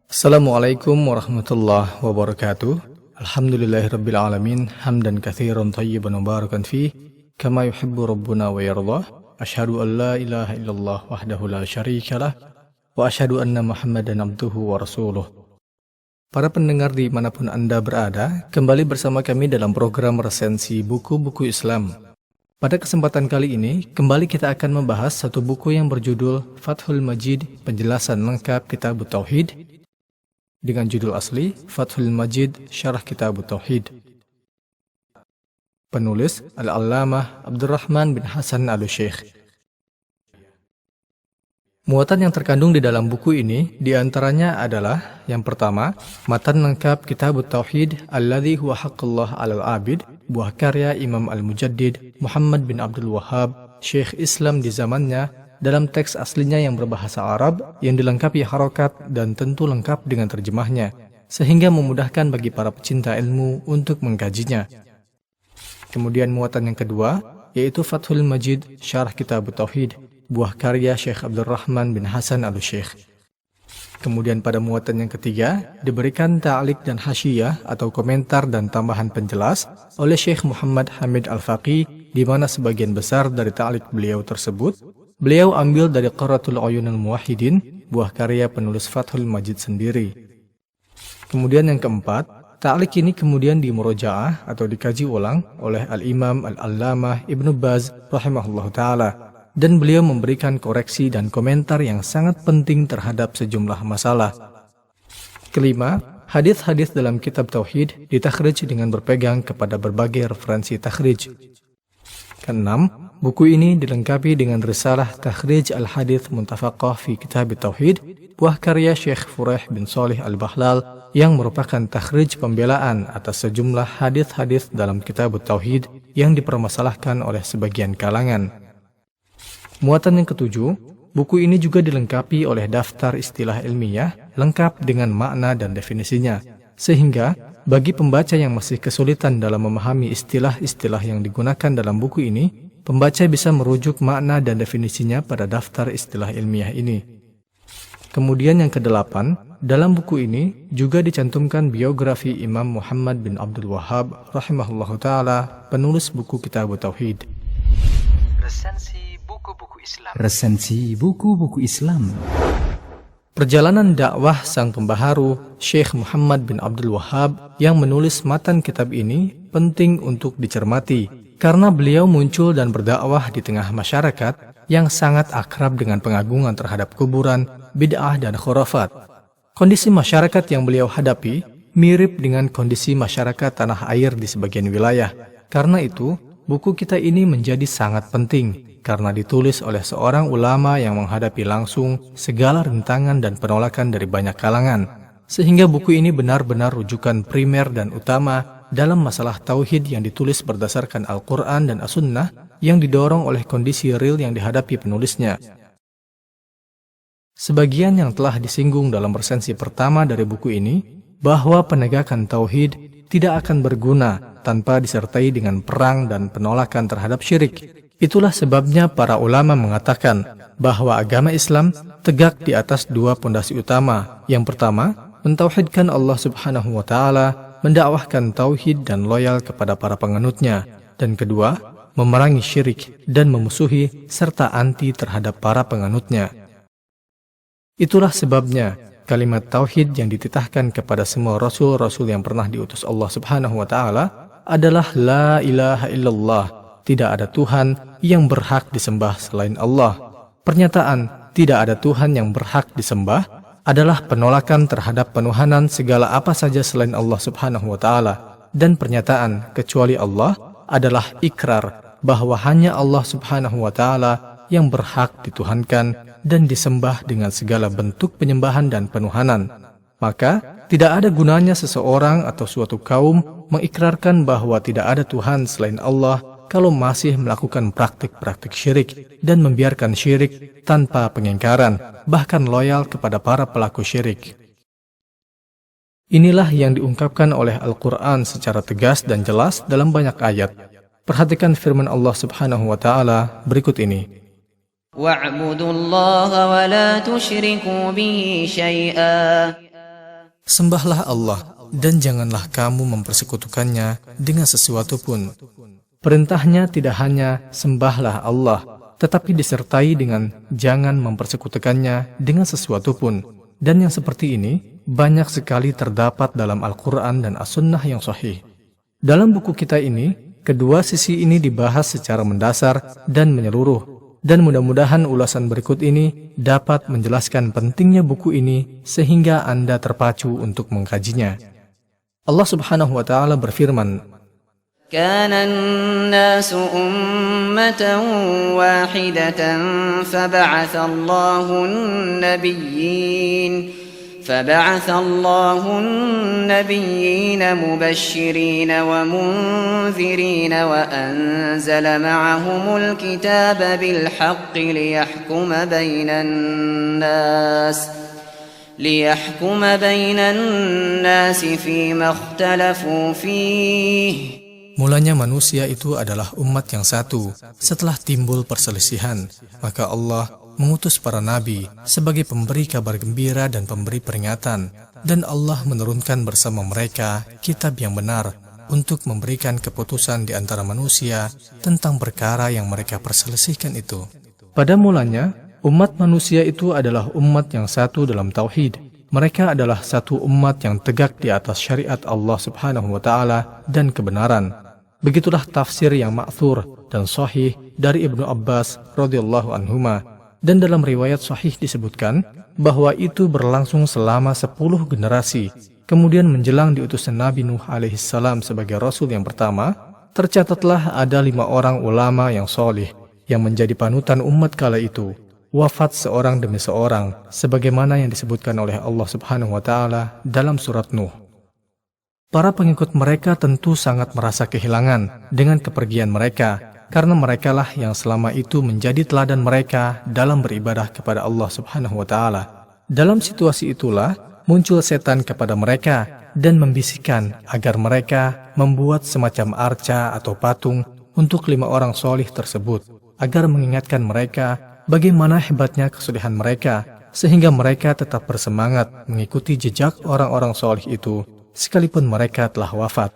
Assalamualaikum warahmatullahi wabarakatuh. Alhamdulillahirabbil alamin, hamdan katsiran thayyiban mubarakan fih, kama yuhibbu rabbuna wa yardah. Asyhadu an la ilaha illallah wahdahu la syarikalah, wa asyhadu anna Muhammadan abduhu wa rasuluh. Para pendengar dimanapun Anda berada, kembali bersama kami dalam program resensi buku-buku Islam. Pada kesempatan kali ini, kembali kita akan membahas satu buku yang berjudul Fathul Majid, penjelasan lengkap Kitab Tauhid, dengan judul asli Fathul Majid, Syarah Kitab Tauhid. Penulis Al-Allamah Abdurrahman bin Hasan Al-Syekh. Muatan yang terkandung di dalam buku ini diantaranya adalah yang pertama, matan lengkap Kitab Tauhid alladzi huwa haqqullah 'alal 'abid, buah karya Imam Al-Mujaddid Muhammad bin Abdul Wahhab, Syekh Islam di zamannya, dalam teks aslinya yang berbahasa Arab yang dilengkapi harokat dan tentu lengkap dengan terjemahnya, sehingga memudahkan bagi para pecinta ilmu untuk mengkajinya. Kemudian muatan yang kedua, yaitu Fathul Majid, Syarah Kitab Tauhid, buah karya Syekh Abdurrahman bin Hasan Al-Syekh. Kemudian pada muatan yang ketiga, diberikan ta'liq dan hasyiyah atau komentar dan tambahan penjelas oleh Syekh Muhammad Hamid Al-Faqih, di mana sebagian besar dari ta'liq beliau tersebut beliau ambil dari Qurratul Uyunul Muwahhidin, buah karya penulis Fathul Majid sendiri. Kemudian yang keempat, ta'liq ini kemudian dimurojaah atau dikaji ulang oleh Al-Imam Al-Allamah Ibnu Baz rahimahullah ta'ala, dan beliau memberikan koreksi dan komentar yang sangat penting terhadap sejumlah masalah. Kelima, hadis-hadis dalam kitab Tauhid ditakhrij dengan berpegang kepada berbagai referensi takhrij. Keenam, buku ini dilengkapi dengan risalah Takhrij Al-Hadits Muntafaqah fi Kitab Tauhid, buah karya Syekh Furaih bin Shalih Al-Bahlal, yang merupakan takhrij pembelaan atas sejumlah hadis-hadis dalam Kitab Tauhid yang dipermasalahkan oleh sebagian kalangan. Muatan yang ketujuh, buku ini juga dilengkapi oleh daftar istilah ilmiah lengkap dengan makna dan definisinya, sehingga bagi pembaca yang masih kesulitan dalam memahami istilah-istilah yang digunakan dalam buku ini, pembaca bisa merujuk makna dan definisinya pada daftar istilah ilmiah ini. Kemudian yang kedelapan, dalam buku ini juga dicantumkan biografi Imam Muhammad bin Abdul Wahhab rahimahullahu ta'ala, penulis buku Kitab Tauhid. Resensi buku-buku Islam. Perjalanan dakwah sang pembaharu Syekh Muhammad bin Abdul Wahhab yang menulis matan kitab ini penting untuk dicermati, karena beliau muncul dan berdakwah di tengah masyarakat yang sangat akrab dengan pengagungan terhadap kuburan, bid'ah dan khurafat. Kondisi masyarakat yang beliau hadapi mirip dengan kondisi masyarakat tanah air di sebagian wilayah. Karena itu, buku kita ini menjadi sangat penting, karena ditulis oleh seorang ulama yang menghadapi langsung segala rintangan dan penolakan dari banyak kalangan, sehingga buku ini benar-benar rujukan primer dan utama dalam masalah tauhid yang ditulis berdasarkan Al-Quran dan As-Sunnah yang didorong oleh kondisi real yang dihadapi penulisnya. Sebagian yang telah disinggung dalam resensi pertama dari buku ini, bahwa penegakan tauhid tidak akan berguna tanpa disertai dengan perang dan penolakan terhadap syirik. Itulah sebabnya para ulama mengatakan bahwa agama Islam tegak di atas dua pondasi utama. Yang pertama, mentauhidkan Allah Subhanahu wa Ta'ala, mendakwahkan tauhid dan loyal kepada para penganutnya. Dan kedua, memerangi syirik dan memusuhi serta anti terhadap para penganutnya. Itulah sebabnya kalimat tauhid yang dititahkan kepada semua rasul-rasul yang pernah diutus Allah Subhanahu wa Ta'ala adalah la ilaha illallah. Tidak ada Tuhan yang berhak disembah selain Allah. Pernyataan tidak ada Tuhan yang berhak disembah adalah penolakan terhadap penuhanan segala apa saja selain Allah Subhanahu wa Ta'ala. Dan pernyataan kecuali Allah adalah ikrar bahwa hanya Allah Subhanahu wa Ta'ala yang berhak dituhankan dan disembah dengan segala bentuk penyembahan dan penuhanan. Maka tidak ada gunanya seseorang atau suatu kaum mengikrarkan bahwa tidak ada Tuhan selain Allah kalau masih melakukan praktik-praktik syirik dan membiarkan syirik tanpa pengingkaran, bahkan loyal kepada para pelaku syirik. Inilah yang diungkapkan oleh Al-Quran secara tegas dan jelas dalam banyak ayat. Perhatikan firman Allah Subhanahu wa Ta'ala berikut ini. وَاعْبُدُوا اللَّهَ وَلَا تُشْرِكُوا بِهِ شَيْئًا Sembahlah Allah dan janganlah kamu mempersekutukannya dengan sesuatu pun. Perintahnya tidak hanya sembahlah Allah, tetapi disertai dengan jangan mempersekutukannya dengan sesuatu pun. Dan yang seperti ini banyak sekali terdapat dalam Al-Quran dan As-Sunnah yang sahih. Dalam buku kita ini, kedua sisi ini dibahas secara mendasar dan menyeluruh. Dan mudah-mudahan ulasan berikut ini dapat menjelaskan pentingnya buku ini sehingga Anda terpacu untuk mengkajinya. Allah Subhanahu wa Ta'ala berfirman, Kana an-nasu ummatan wahidatan فبعث الله النبيين مبشرين ومنذرين وأنزل معهم الكتاب بالحق ليحكم بين الناس فيما اختلفوا فيه. Mulanya manusia itu adalah umat yang satu. Setelah timbul perselisihan, maka Allah mengutus para nabi sebagai pemberi kabar gembira dan pemberi peringatan, dan Allah menurunkan bersama mereka kitab yang benar untuk memberikan keputusan di antara manusia tentang perkara yang mereka perselisihkan itu. Pada mulanya, umat manusia itu adalah umat yang satu dalam tauhid. Mereka adalah satu umat yang tegak di atas syariat Allah Subhanahu wa Ta'ala dan kebenaran. Begitulah tafsir yang ma'thur dan sahih dari Ibnu Abbas radhiyallahu anhuma. Dan dalam riwayat sahih disebutkan bahwa itu berlangsung selama 10 generasi. Kemudian menjelang diutusnya Nabi Nuh alaihissalam sebagai Rasul yang pertama, tercatatlah ada 5 orang ulama yang solih yang menjadi panutan umat kala itu. Wafat seorang demi seorang, sebagaimana yang disebutkan oleh Allah Subhanahu wa Ta'ala dalam surat Nuh. Para pengikut mereka tentu sangat merasa kehilangan dengan kepergian mereka, karena merekalah yang selama itu menjadi teladan mereka dalam beribadah kepada Allah Subhanahu wa Ta'ala. Dalam situasi itulah muncul setan kepada mereka dan membisikkan agar mereka membuat semacam arca atau patung untuk 5 orang solih tersebut, agar mengingatkan mereka bagaimana hebatnya kesulihan mereka, sehingga mereka tetap bersemangat mengikuti jejak orang-orang solih itu, sekalipun mereka telah wafat.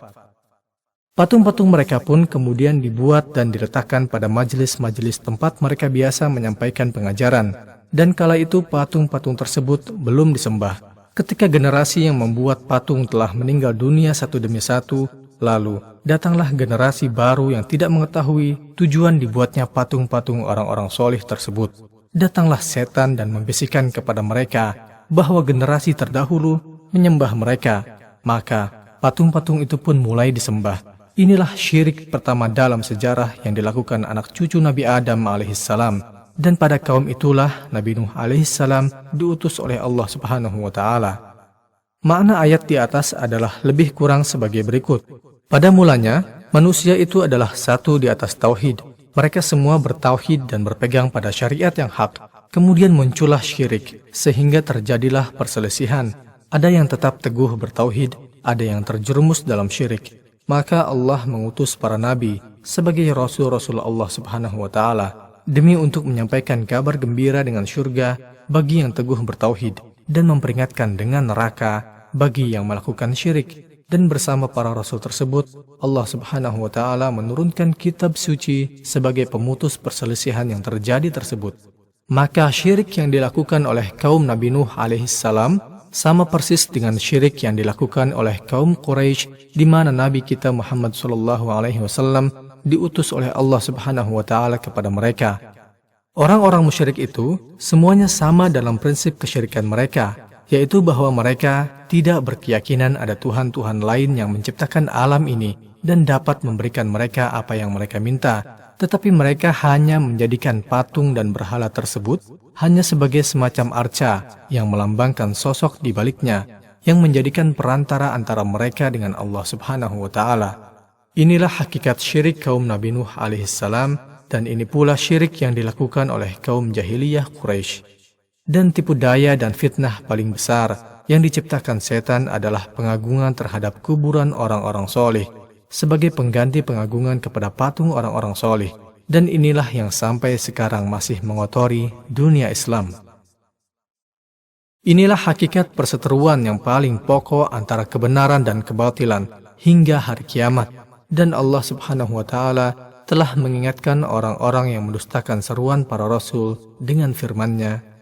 Patung-patung mereka pun kemudian dibuat dan diletakkan pada majelis-majelis tempat mereka biasa menyampaikan pengajaran. Dan kala itu patung-patung tersebut belum disembah. Ketika generasi yang membuat patung telah meninggal dunia satu demi satu, lalu datanglah generasi baru yang tidak mengetahui tujuan dibuatnya patung-patung orang-orang solih tersebut. Datanglah setan dan membisikkan kepada mereka bahwa generasi terdahulu menyembah mereka. Maka patung-patung itu pun mulai disembah. Inilah syirik pertama dalam sejarah yang dilakukan anak cucu Nabi Adam alaihissalam. Dan pada kaum itulah Nabi Nuh alaihissalam diutus oleh Allah Subhanahu wa Ta'ala. Makna ayat di atas adalah lebih kurang sebagai berikut. Pada mulanya, manusia itu adalah satu di atas tauhid. Mereka semua bertauhid dan berpegang pada syariat yang hak. Kemudian muncullah syirik, sehingga terjadilah perselisihan. Ada yang tetap teguh bertauhid, ada yang terjerumus dalam syirik. Maka Allah mengutus para nabi sebagai rasul-rasul Allah Subhanahu wa Ta'ala demi untuk menyampaikan kabar gembira dengan syurga bagi yang teguh bertauhid dan memperingatkan dengan neraka bagi yang melakukan syirik. Dan bersama para rasul tersebut, Allah Subhanahu wa Ta'ala menurunkan kitab suci sebagai pemutus perselisihan yang terjadi tersebut. Maka syirik yang dilakukan oleh kaum Nabi Nuh alaihissalam sama persis dengan syirik yang dilakukan oleh kaum Quraisy, di mana Nabi kita Muhammad SAW diutus oleh Allah Subhanahu wa Ta'ala kepada mereka. Orang-orang musyrik itu semuanya sama dalam prinsip kesyirikan mereka, yaitu bahwa mereka tidak berkeyakinan ada Tuhan-Tuhan lain yang menciptakan alam ini dan dapat memberikan mereka apa yang mereka minta, tetapi mereka hanya menjadikan patung dan berhala tersebut hanya sebagai semacam arca yang melambangkan sosok di baliknya, yang menjadikan perantara antara mereka dengan Allah Subhanahu wa Ta'ala. Inilah hakikat syirik kaum Nabi Nuh alaihissalam, dan ini pula syirik yang dilakukan oleh kaum jahiliyah Quraisy. Dan tipu daya dan fitnah paling besar yang diciptakan setan adalah pengagungan terhadap kuburan orang-orang soleh sebagai pengganti pengagungan kepada patung orang-orang soleh. Dan inilah yang sampai sekarang masih mengotori dunia Islam. Inilah hakikat perseteruan yang paling pokok antara kebenaran dan kebatilan hingga hari kiamat. Dan Allah Subhanahu wa Ta'ala telah mengingatkan orang-orang yang mendustakan seruan para rasul dengan firman-Nya,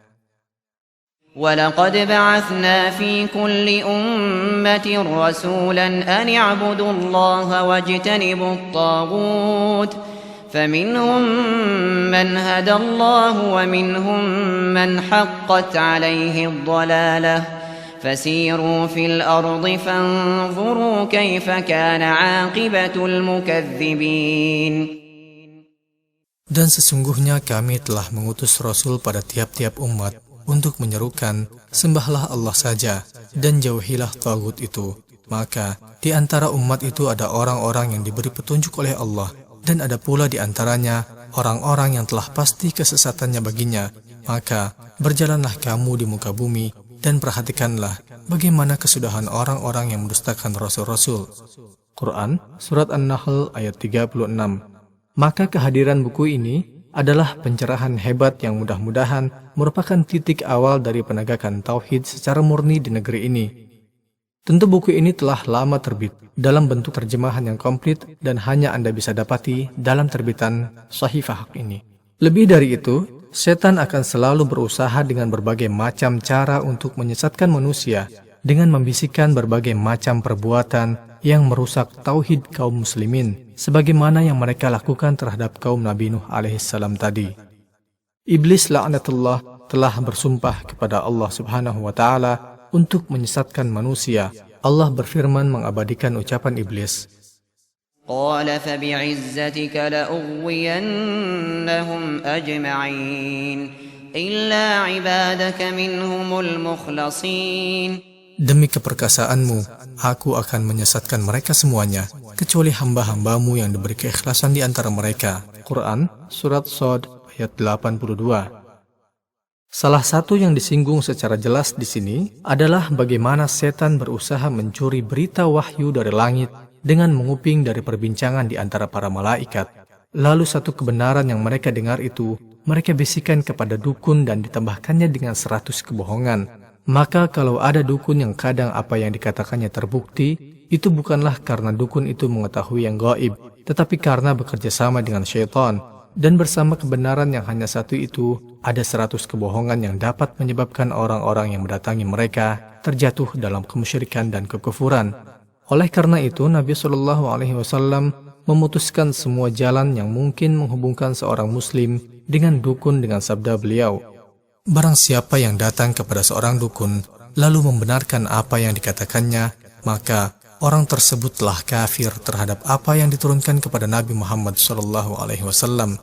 وَلَقَدْ بَعَثْنَا فِي كُلِّ أُمَّةٍ رَسُولًا أَنِ اعْبُدُوا اللَّهَ وَاجْتَنِبُوا الطَّاغُوتَ فَمِنْهُمْ مَنْ هَدَى اللَّهُ وَمِنْهُمْ مَنْ حَقَّتْ عَلَيْهِ الضَّلَالَةُ فَسِيرُوا فِي الْأَرْضِ فَانظُرُوا كَيْفَ كَانَ عَاقِبَةُ الْمُكَذِّبِينَ. Dan sesungguhnya kami telah mengutus Rasul pada tiap-tiap umat untuk menyerukan, sembahlah Allah saja dan jauhilah tagut itu. Maka di antara umat itu ada orang-orang yang diberi petunjuk oleh Allah, dan ada pula di antaranya orang-orang yang telah pasti kesesatannya baginya. Maka berjalanlah kamu di muka bumi dan perhatikanlah bagaimana kesudahan orang-orang yang mendustakan rasul-rasul. Quran Surat An-Nahl ayat 36. Maka kehadiran buku ini adalah pencerahan hebat yang mudah-mudahan merupakan titik awal dari penegakan tauhid secara murni di negeri ini. Tentu buku ini telah lama terbit dalam bentuk terjemahan yang komplit dan hanya Anda bisa dapati dalam terbitan Shahifah Haq ini. Lebih dari itu, setan akan selalu berusaha dengan berbagai macam cara untuk menyesatkan manusia dengan membisikkan berbagai macam perbuatan yang merusak tauhid kaum muslimin, sebagaimana yang mereka lakukan terhadap kaum Nabi Nuh alaihissalam tadi. Iblis laknatullah telah bersumpah kepada Allah Subhanahu wa Ta'ala untuk menyesatkan manusia. Allah berfirman mengabadikan ucapan iblis, قَالَ فَبِعِزَّتِكَ لَأُغْوِيَنَّهُمْ أَجْمَعِينَ إِلَّا عِبَادَكَ مِنْهُمُ الْمُخْلَصِينَ. Demi keperkasaanmu, aku akan menyesatkan mereka semuanya, kecuali hamba-hambamu yang diberi keikhlasan di antara mereka. Quran Surat Shad ayat 82. Salah satu yang disinggung secara jelas di sini adalah bagaimana setan berusaha mencuri berita wahyu dari langit dengan menguping dari perbincangan di antara para malaikat. Lalu satu kebenaran yang mereka dengar itu, mereka bisikan kepada dukun dan ditambahkannya dengan 100 kebohongan. Maka kalau ada dukun yang kadang apa yang dikatakannya terbukti, itu bukanlah karena dukun itu mengetahui yang gaib, tetapi karena bekerja sama dengan syaitan. Dan bersama kebenaran yang hanya satu itu, ada 100 kebohongan yang dapat menyebabkan orang-orang yang mendatangi mereka terjatuh dalam kemusyrikan dan kekufuran. Oleh karena itu, Nabi SAW memutuskan semua jalan yang mungkin menghubungkan seorang muslim dengan dukun dengan sabda beliau, barang siapa yang datang kepada seorang dukun, lalu membenarkan apa yang dikatakannya, maka orang tersebut telah kafir terhadap apa yang diturunkan kepada Nabi Muhammad SAW.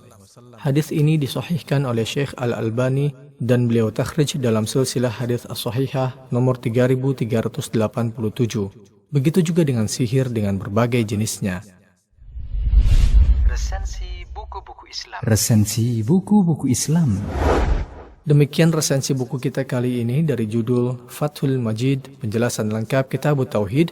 Hadis ini disahihkan oleh Syekh Al-Albani dan beliau takhrij dalam silsilah hadis as-sahihah nomor 3387. Begitu juga dengan sihir dengan berbagai jenisnya. Resensi buku-buku Islam. Resensi buku-buku Islam. Demikian resensi buku kita kali ini dari judul Fathul Majid, penjelasan lengkap Kitab Tauhid